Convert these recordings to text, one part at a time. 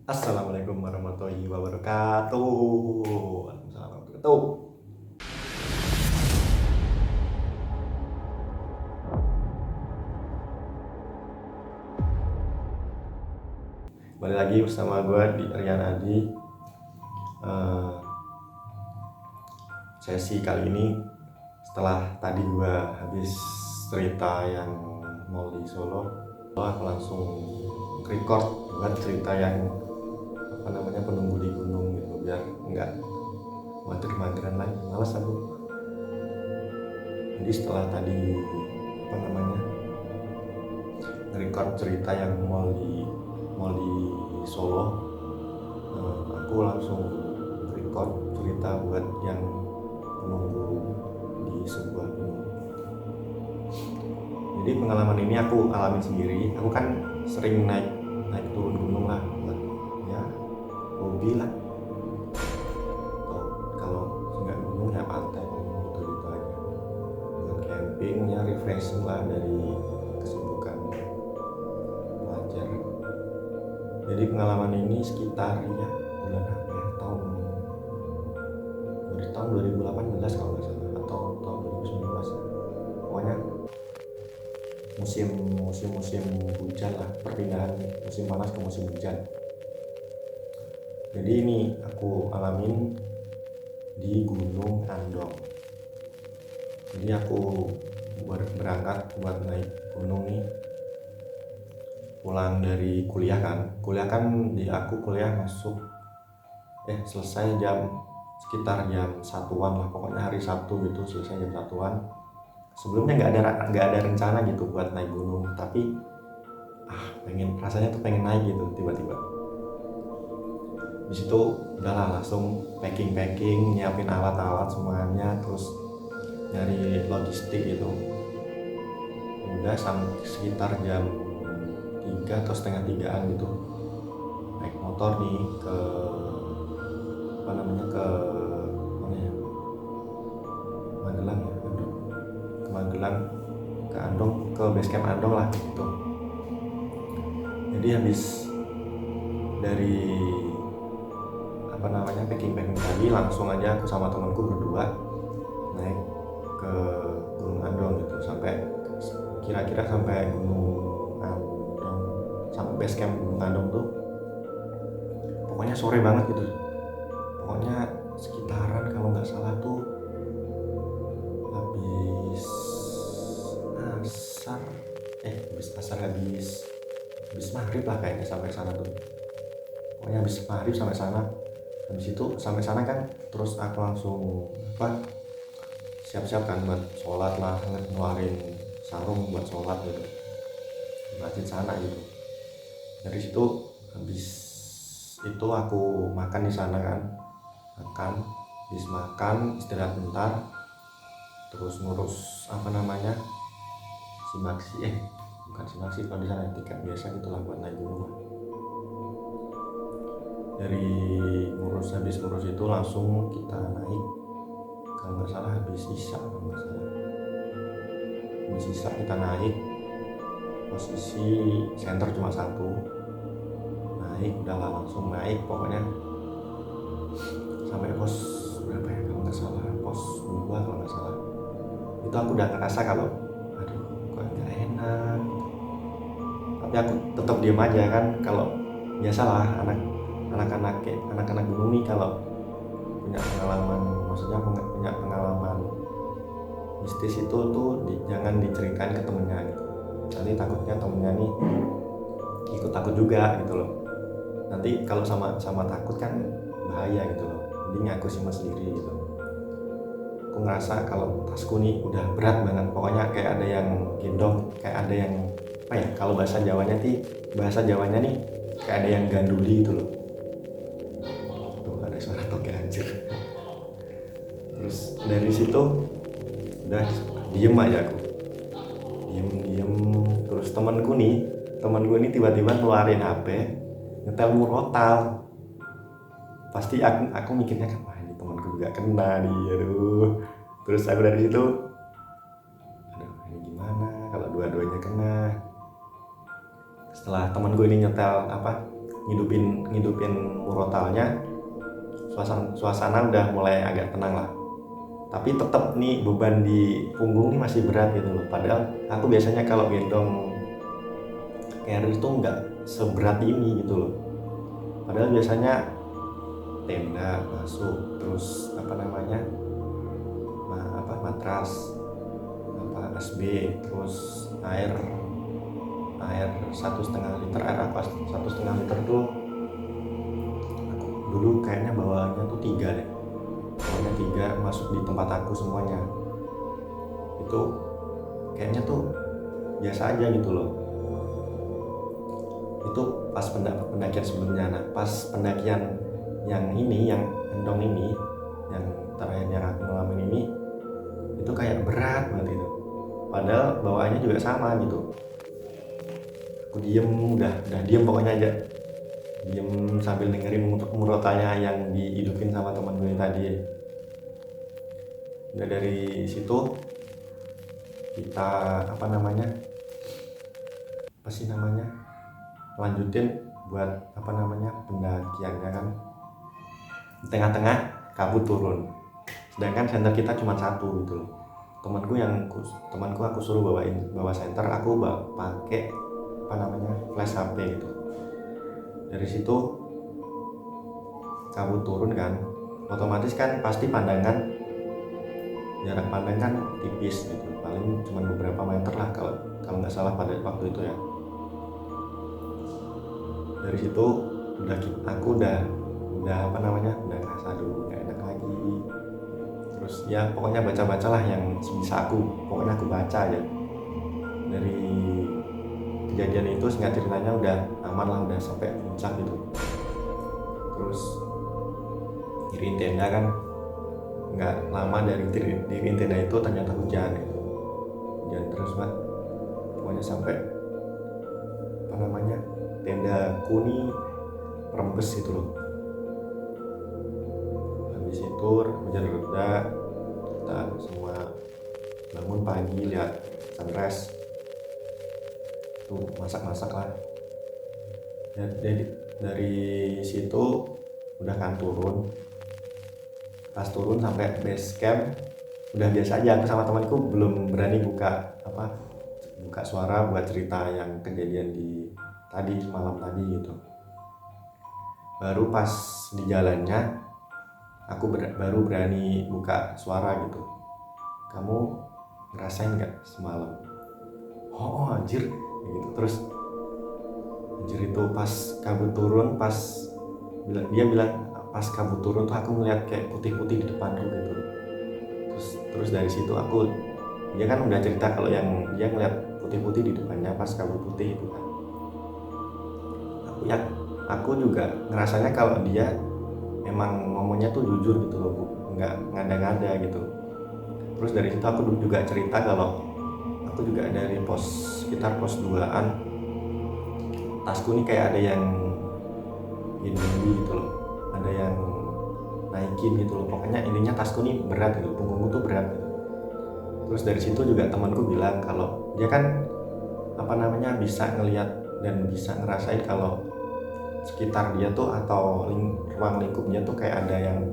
Assalamualaikum warahmatullahi wabarakatuh. Waalaikumsalam warahmatullahi wabarakatuh. Kembali lagi bersama gue di Aryan Adi. Sesi kali ini setelah tadi gue habis cerita yang mau di Solo, aku langsung record buat cerita yang penunggu di gunung gitu, biar nggak mager-mageran lagi, males aku. Jadi setelah tadi record cerita yang mau di Solo, aku langsung record cerita buat yang menunggu di sebuah gunung. Jadi pengalaman ini aku alamin sendiri. Aku kan sering naik turun gunung lah, buat ya hobi lah. Atau kalau nggak gunung ya pantai, gitu aja. Buat camping ya, refreshing lah dari kesibukan belajar. Jadi pengalaman ini sekitar ya bulan apa ya, tahun 2018 kalau nggak salah, atau tahun 2019. Pokoknya musim hujan lah, perpindahan musim panas ke musim hujan. Jadi ini aku alamin di Gunung Andong. Jadi aku berangkat buat naik gunung nih, pulang dari kuliah kan aku kuliah selesai sekitar jam 1-an lah, pokoknya hari Sabtu gitu, selesai jam 1-an. Sebelumnya nggak ada rencana gitu buat naik gunung, tapi rasanya tuh pengen naik gitu tiba-tiba. Di situ udahlah, langsung packing, nyiapin alat-alat semuanya, terus nyari logistik gitu. Udah sekitar jam 3 atau setengah 3-an gitu, naik motor nih ke mana ya, Magelang ya, ke Magelang, ke Andong, ke base camp Andong lah gitu. Jadi habis dari packing tadi, langsung aja aku sama temanku berdua naik ke Gunung Andong gitu, kira-kira sampai Gunung Andong, sampai base camp Gunung Andong tuh pokoknya sore banget gitu. Pokoknya sekitaran kalau nggak salah tuh habis maghrib lah kayaknya sampai sana tuh. Pokoknya habis maghrib sampai sana. Habis itu sampai sana kan, terus aku langsung siap-siap kan buat sholat lah, ngeluarin sarung buat sholat gitu di masjid sana gitu. Dari situ habis itu aku makan di sana kan, habis makan istirahat bentar, terus ngurus bukan simaksi kalau di sana, tiket biasa gitulah buat naik gunung. Habis ngurus itu langsung kita naik, kalau nggak salah habis isya kita naik. Posisi center cuma satu, langsung naik, pokoknya sampai pos berapa ya kalau nggak salah, pos 2 kalau nggak salah. Itu aku udah ngerasa kalau aduh kok nggak enak, tapi aku tetap diam aja kan. Kalau biasalah anak-anak gunung nih, kalau punya pengalaman mistis itu tuh jangan diceritain ke temennya gitu. Nanti takutnya temennya nih ikut takut juga gitu loh. Nanti kalau sama takut kan bahaya gitu loh. Jadi aku simpan sendiri gitu. Aku ngerasa kalau tasku nih udah berat banget, pokoknya kayak ada yang gendong, kayak ada yang kalau bahasa Jawanya nih kayak ada yang ganduli gitu loh. Tuh ada suara toke anjir. Terus dari situ udah diem aja aku, diem. Terus teman gue ini tiba-tiba ngeluarin HP, nyetel murotal. Pasti aku mikirnya kan, wah ini temanku juga kena nih, aduh. Terus aku dari situ, aduh ini gimana kalau dua-duanya kena. Setelah teman gue ini nyetel ngidupin murotalnya, suasana udah mulai agak tenang lah. Tapi tetap nih beban di punggung nih masih berat gitu loh. Padahal aku biasanya kalau gendong carrier itu nggak seberat ini gitu loh. Padahal biasanya tenda masuk, terus matras, SB, terus air 1,5 liter, air aqua 1,5 liter tuh aku dulu kayaknya bawaannya tuh 3 deh. Pokoknya 3 masuk di tempat aku semuanya. Itu kayaknya tuh biasa aja gitu loh. Itu pas pendakian sebelumnya. Nah pas pendakian yang endong ini, yang terakhir yang aku ngalamin ini, itu kayak berat banget itu. Padahal bawaannya juga sama gitu. Aku udah diem pokoknya aja. Diem sambil dengerin murotalnya yang dihidupin sama teman gue tadi. Udah dari situ kita lanjutin buat pendakiannya kan. Di tengah-tengah kabut turun, sedangkan senter kita cuma 1 gitu loh. Temanku aku suruh bawa senter, aku pakai flash HP gitu. Dari situ kabut turun kan, otomatis kan pasti jarak pandang kan tipis gitu, paling cuma beberapa meter lah kalau nggak salah pada waktu itu ya. Dari situ aku udah ngerasa dulu nggak enak lagi. Terus ya pokoknya baca-bacalah yang sebisa aku, pokoknya aku baca aja. Dari kejadian itu singkat ceritanya udah aman lah, udah sampai puncak gitu. Terus diriin tenda kan, nggak lama dari diriin tenda itu ternyata hujan gitu. Hujan terus banget, pokoknya sampai tendaku nih rembes gitu loh. Habis itu hujan reda, kita semua bangun pagi lihat sunrise, tuh masak lah. Dari situ udah kan turun. Pas turun sampai base camp udah biasa aja, aku sama temanku belum berani buka suara buat cerita yang kejadian di malam tadi gitu. Baru pas di jalannya aku baru berani buka suara gitu. Kamu ngerasain nggak semalam? Oh anjir gitu. Terus anjir itu pas kabut turun, dia bilang pas kabut turun tuh aku ngeliat kayak putih-putih di depanku gitu. Terus dari situ dia kan udah cerita kalau yang dia ngeliat putih-putih di depannya pas kabut putih itu kan. Aku juga ngerasanya kalau dia emang ngomongnya tuh jujur gitu loh, nggak ngada-ngada gitu. Terus dari situ aku juga cerita kalau aku juga dari sekitar pos 2an, tasku nih kayak ada yang gini gitu loh, ada yang naikin gitu loh. Pokoknya intinya tasku nih berat gitu, punggungku tuh berat gitu. Terus dari situ juga temanku bilang kalau dia kan bisa ngelihat dan bisa ngerasain kalau sekitar dia tuh atau ruang lingkupnya tuh kayak ada yang,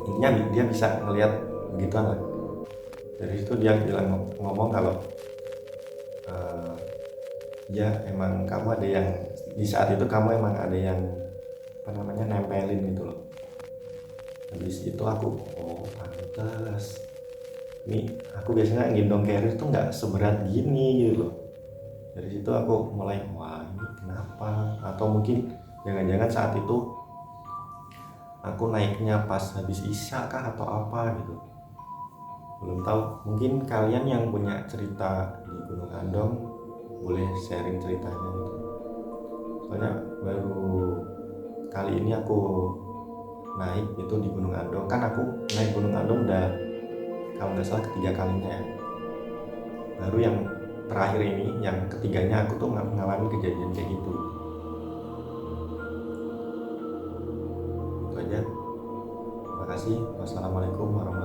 intinya dia bisa ngelihat begituan lah. Dari situ dia bilang ngomong kalau ya emang kamu ada yang di saat itu kamu emang ada yang nempelin gitu loh. Habis itu aku pantas ini aku biasanya gendong carrier tuh nggak seberat gini gitu loh. Dari situ aku mulai wah ini kenapa, atau mungkin jangan-jangan saat itu aku naiknya pas habis isya kah atau apa gitu, belum tahu. Mungkin kalian yang punya cerita di Gunung Andong boleh sharing ceritanya gitu. Soalnya baru kali ini aku naik itu di Gunung Andong. Kan aku naik Gunung Andong udah kalau nggak salah ketiga kalinya ya. Baru yang terakhir ini, yang ketiganya aku tuh ngalamin kejadian kayak gitu. Itu aja. Terima kasih. Wassalamualaikum warahmatullahi wabarakatuh.